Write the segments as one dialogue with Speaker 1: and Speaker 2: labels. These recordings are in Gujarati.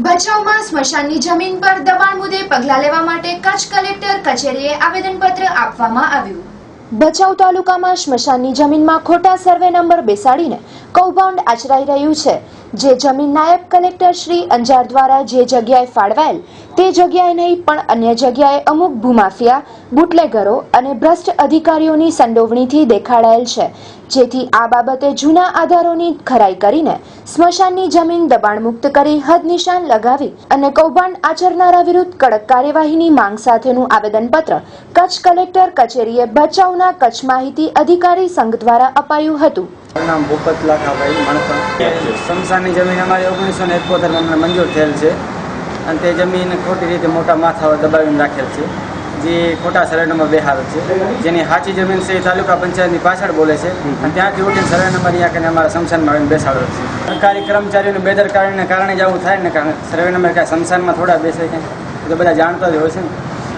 Speaker 1: ભચાઉમાં સ્મશાનની જમીન પર દબાણ મુદ્દે પગલાં લેવા માટે કચ્છ કલેક્ટર કચેરીએ આવેદનપત્ર આપવામાં આવ્યું। ભચાઉ તાલુકામાં સ્મશાનની જમીનમાં ખોટા સર્વે નંબર બેસાડીને કૌભાંડ આચરાઈ રહ્યું છે, જે જમીન નાયબ કલેક્ટર શ્રી અંજાર દ્વારા જે જગ્યાએ ફાળવાયેલ તે જગ્યાએ નહીં પણ અન્ય જગ્યાએ અમુક ભૂમાફિયા, બુટલેગરો અને ભ્રષ્ટ અધિકારીઓની સંડોવણીથી દેખાડાયેલ છે, જેથી આ બાબતે જૂના આધારોની ખરાઈ કરીને સ્મશાનની જમીન દબાણ મુક્ત કરી હદ નિશાન લગાવી અને કૌભાંડ આચરનારા વિરુદ્ધ કડક કાર્યવાહીની માંગ સાથેનું આવેદનપત્ર કચ્છ કલેક્ટર કચેરીએ ભચાઉના કચ્છ માહિતી અધિકારી સંઘ દ્વારા અપાયું હતું।
Speaker 2: નામ ભૂપત લાખાભાઈ મણકા। સ્મશાનની જમીન અમારી 1971 માં મંજૂર થયેલ છે અને તે જમીન ખોટી રીતે મોટા માથાઓ દબાવીને રાખેલ છે, જે ખોટા સર્વે નંબર બેહાડેલ છે, જેની સાચી જમીન છે એ તાલુકા પંચાયતની પાછળ બોલે છે અને ત્યાંથી ઉઠીને સર્વે નંબર અહીંયા કરીને અમારા સ્મશાનમાં આવીને બેસાડેલ છે। સરકારી કર્મચારીઓની બેદરકારીને કારણે જ આવું થાય ને, કારણ સર્વે નંબર કાંઈ સ્મશાનમાં થોડા બેસે કે તો બધા જાણતા જ હોય છે ને।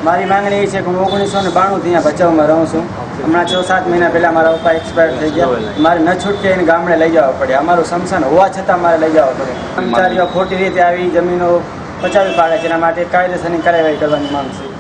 Speaker 2: મારી માંગણી એ છે કે હું 1992 થી અહીંયા ભચાઉમાં રહું છું। હમણાં 6-7 મહિના પહેલાં મારા પપ્પા એક્સપાયર થઈ ગયા, મારે ન છૂટકે એને ગામડે લઈ જવા પડે, અમારું સ્મશાન હોવા છતાં મારે લઈ જવા પડે। કર્મચારીઓ ખોટી રીતે આવી જમીનો પચાવી પાડે છે, એના માટે કાયદેસરની કાર્યવાહી કરવાની માંગ છે।